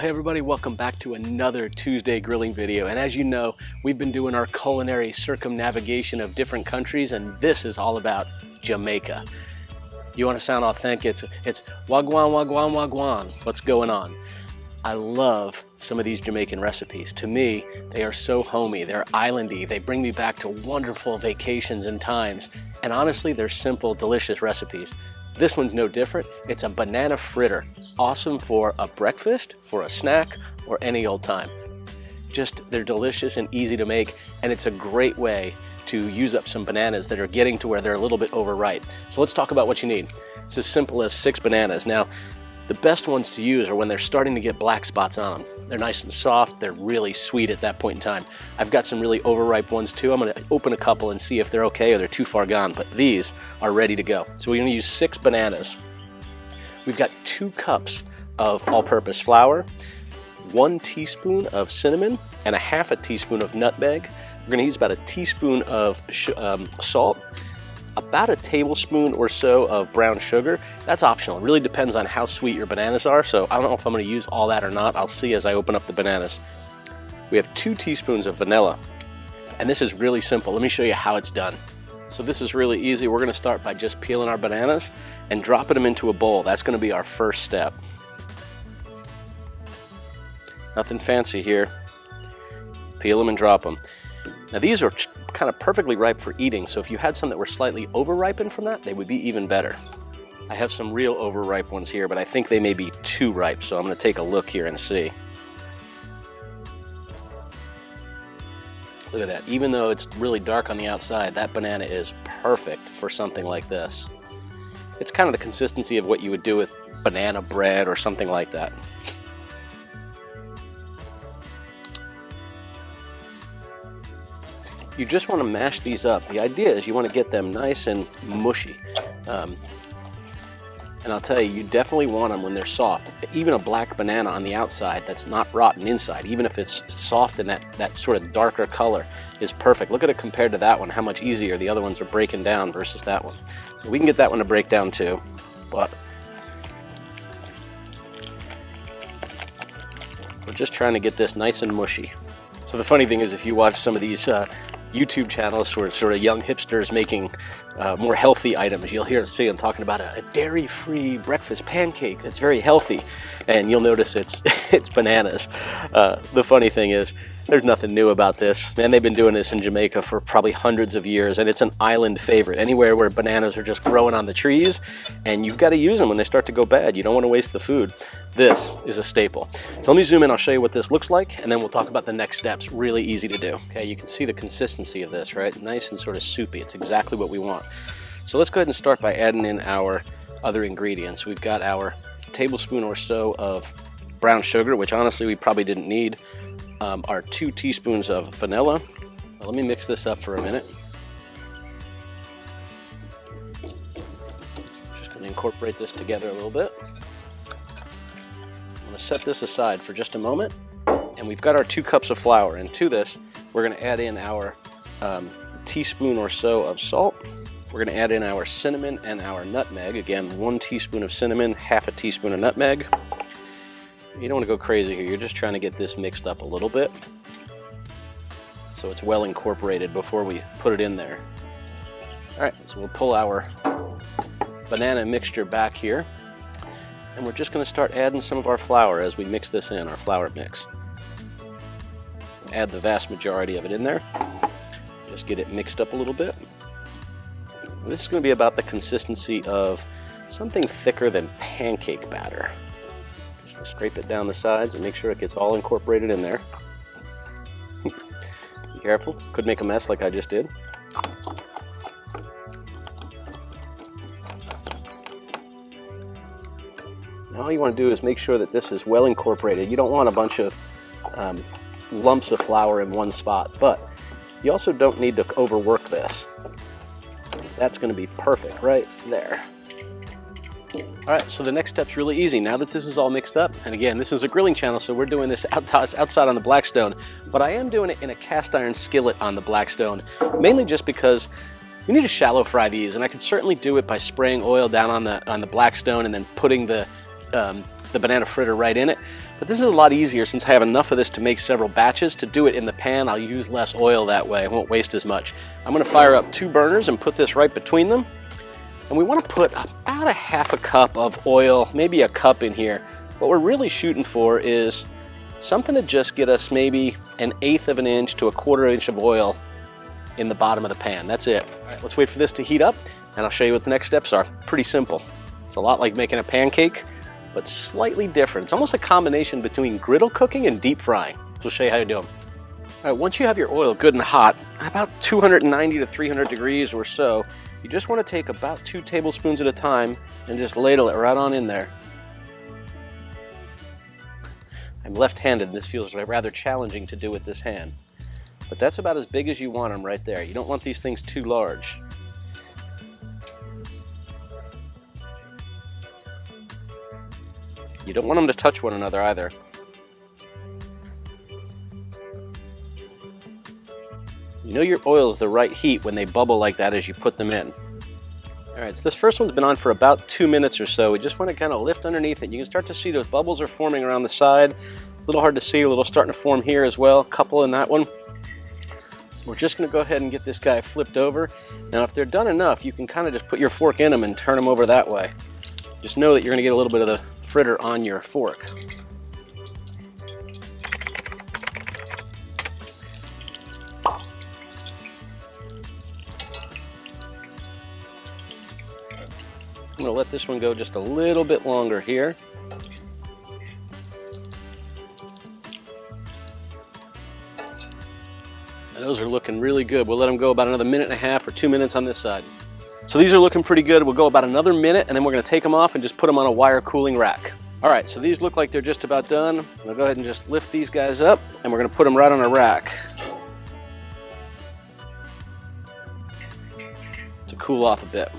Hey everybody, welcome back to another Tuesday grilling video. And as you know, we've been doing our culinary circumnavigation of different countries, and this is all about Jamaica. You want to sound authentic, it's wagwan, wagwan, wagwan. What's going on? I love some of these Jamaican recipes. To me, they are so homey, they're islandy, they bring me back to wonderful vacations and times. And honestly, they're simple, delicious recipes. This one's no different. It's a banana fritter. Awesome for a breakfast, for a snack, or any old time. They're delicious and easy to make, and it's a great way to use up some bananas that are getting to where they're a little bit overripe. So let's talk about what you need. It's as simple as 6 bananas. Now, the best ones to use are when they're starting to get black spots on them. They're nice and soft, they're really sweet at that point in time. I've got some really overripe ones too. I'm gonna open a couple and see if they're okay or they're too far gone, but these are ready to go. So we're gonna use 6 bananas. We've got 2 cups of all-purpose flour, 1 teaspoon of cinnamon, and 1/2 teaspoon of nutmeg. We're gonna use about 1 teaspoon of salt, about 1 tablespoon or so of brown sugar. That's optional. It really depends on how sweet your bananas are, so I don't know if I'm gonna use all that or not. I'll see as I open up the bananas. We have 2 teaspoons of vanilla, and this is really simple. Let me show you how it's done. So this is really easy. We're gonna start by just peeling our bananas and dropping them into a bowl. That's gonna be our first step. Nothing fancy here. Peel them and drop them. Now these are kind of perfectly ripe for eating, so if you had some that were slightly over-ripened from that, they would be even better. I have some real over-ripe ones here, but I think they may be too ripe, so I'm gonna take a look here and see. Look at that. Even though it's really dark on the outside, that banana is perfect for something like this. It's kind of the consistency of what you would do with banana bread or something like that. You just want to mash these up. The idea is you want to get them nice and mushy. And I'll tell you, you definitely want them when they're soft. Even a black banana on the outside that's not rotten inside, even if it's soft and that sort of darker color is perfect. Look at it compared to that one, how much easier the other ones are breaking down versus that one. So we can get that one to break down too, but we're just trying to get this nice and mushy. So the funny thing is, if you watch some of these YouTube channels where sort of young hipsters making more healthy items, you'll see them talking about a dairy-free breakfast pancake that's very healthy, and you'll notice it's bananas. The funny thing is, there's nothing new about this. Man, they've been doing this in Jamaica for probably hundreds of years, and it's an island favorite. Anywhere where bananas are just growing on the trees, and you've got to use them when they start to go bad. You don't want to waste the food. This is a staple. So let me zoom in, I'll show you what this looks like, and then we'll talk about the next steps. Really easy to do. Okay, you can see the consistency of this, right? Nice and sort of soupy. It's exactly what we want. So let's go ahead and start by adding in our other ingredients. We've got our tablespoon or so of brown sugar, which honestly we probably didn't need. Our 2 teaspoons of vanilla. Now, let me mix this up for a minute. Just going to incorporate this together a little bit. I'm going to set this aside for just a moment. And we've got our 2 cups of flour. And to this, we're going to add in our teaspoon or so of salt. We're going to add in our cinnamon and our nutmeg. Again, 1 teaspoon of cinnamon, 1/2 teaspoon of nutmeg. You don't want to go crazy here. You're just trying to get this mixed up a little bit so it's well incorporated before we put it in there. All right, so we'll pull our banana mixture back here, and we're just going to start adding some of our flour as we mix this in, our flour mix. Add the vast majority of it in there. Just get it mixed up a little bit. This is going to be about the consistency of something thicker than pancake batter. Scrape it down the sides and make sure it gets all incorporated in there. Be careful, could make a mess like I just did. Now all you want to do is make sure that this is well incorporated. You don't want a bunch of lumps of flour in one spot, but you also don't need to overwork this. That's going to be perfect right there. Alright, so the next step's really easy. Now that this is all mixed up, and again, this is a grilling channel, so we're doing this outside on the Blackstone, but I am doing it in a cast iron skillet on the Blackstone, mainly just because you need to shallow fry these, and I could certainly do it by spraying oil down on the Blackstone and then putting the banana fritter right in it. But this is a lot easier since I have enough of this to make several batches. To do it in the pan, I'll use less oil that way. I won't waste as much. I'm going to fire up 2 burners and put this right between them. And we want to put about a half a cup of oil, maybe a cup in here. What we're really shooting for is something to just get us maybe 1/8 of an inch to 1/4 inch of oil in the bottom of the pan. That's it. All right, let's wait for this to heat up and I'll show you what the next steps are. Pretty simple. It's a lot like making a pancake, but slightly different. It's almost a combination between griddle cooking and deep frying. We'll show you how to do them. All right, once you have your oil good and hot, about 290 to 300 degrees or so, you just want to take about 2 tablespoons at a time and just ladle it right on in there. I'm left-handed and this feels rather challenging to do with this hand. But that's about as big as you want them right there. You don't want these things too large. You don't want them to touch one another either. You know your oil is the right heat when they bubble like that as you put them in. Alright, so this first one's been on for about 2 minutes or so. We just want to kind of lift underneath it. You can start to see those bubbles are forming around the side. A little hard to see, a little starting to form here as well. A couple in that one. We're just going to go ahead and get this guy flipped over. Now if they're done enough, you can kind of just put your fork in them and turn them over that way. Just know that you're going to get a little bit of the fritter on your fork. I'm going to let this one go just a little bit longer here. And those are looking really good. We'll let them go about another 1.5 minutes or 2 minutes on this side. So these are looking pretty good. We'll go about another minute and then we're going to take them off and just put them on a wire cooling rack. All right, so these look like they're just about done. We'll go ahead and just lift these guys up and we're going to put them right on a rack to cool off a bit.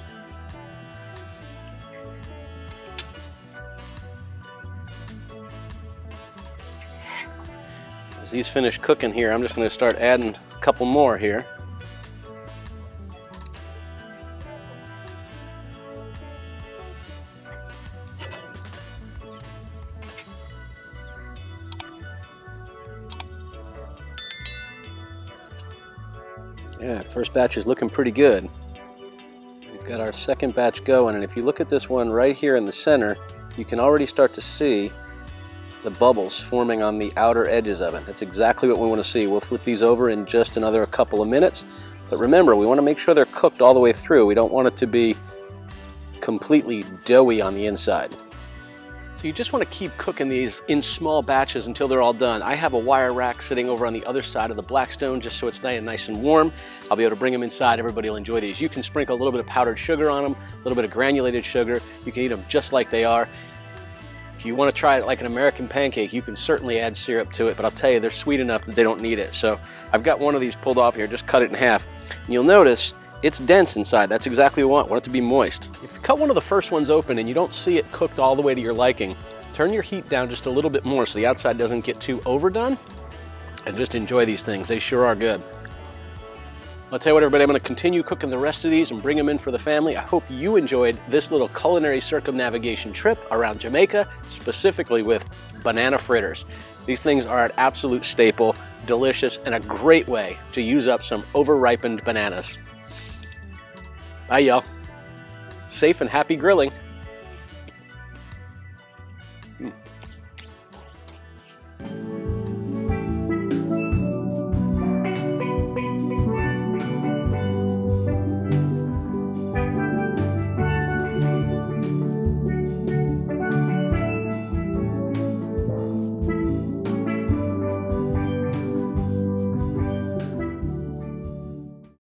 As these finish cooking here, I'm just going to start adding a couple more here. Yeah, first batch is looking pretty good. We've got our second batch going, and if you look at this one right here in the center, you can already start to see the bubbles forming on the outer edges of it. That's exactly what we want to see. We'll flip these over in just another couple of minutes, but remember, we want to make sure they're cooked all the way through. We don't want it to be completely doughy on the inside. So you just want to keep cooking these in small batches until they're all done. I have a wire rack sitting over on the other side of the Blackstone just so it's nice and warm. I'll be able to bring them inside. Everybody will enjoy these. You can sprinkle a little bit of powdered sugar on them, a little bit of granulated sugar. You can eat them just like they are. If you want to try it like an American pancake, you can certainly add syrup to it, but I'll tell you, they're sweet enough that they don't need it. So I've got one of these pulled off here, just cut it in half. And you'll notice it's dense inside. That's exactly what we want. We want it to be moist. If you cut one of the first ones open and you don't see it cooked all the way to your liking, turn your heat down just a little bit more so the outside doesn't get too overdone, and just enjoy these things. They sure are good. I'll tell you what, everybody, I'm going to continue cooking the rest of these and bring them in for the family. I hope you enjoyed this little culinary circumnavigation trip around Jamaica, specifically with banana fritters. These things are an absolute staple, delicious, and a great way to use up some over-ripened bananas. Bye, y'all. Safe and happy grilling.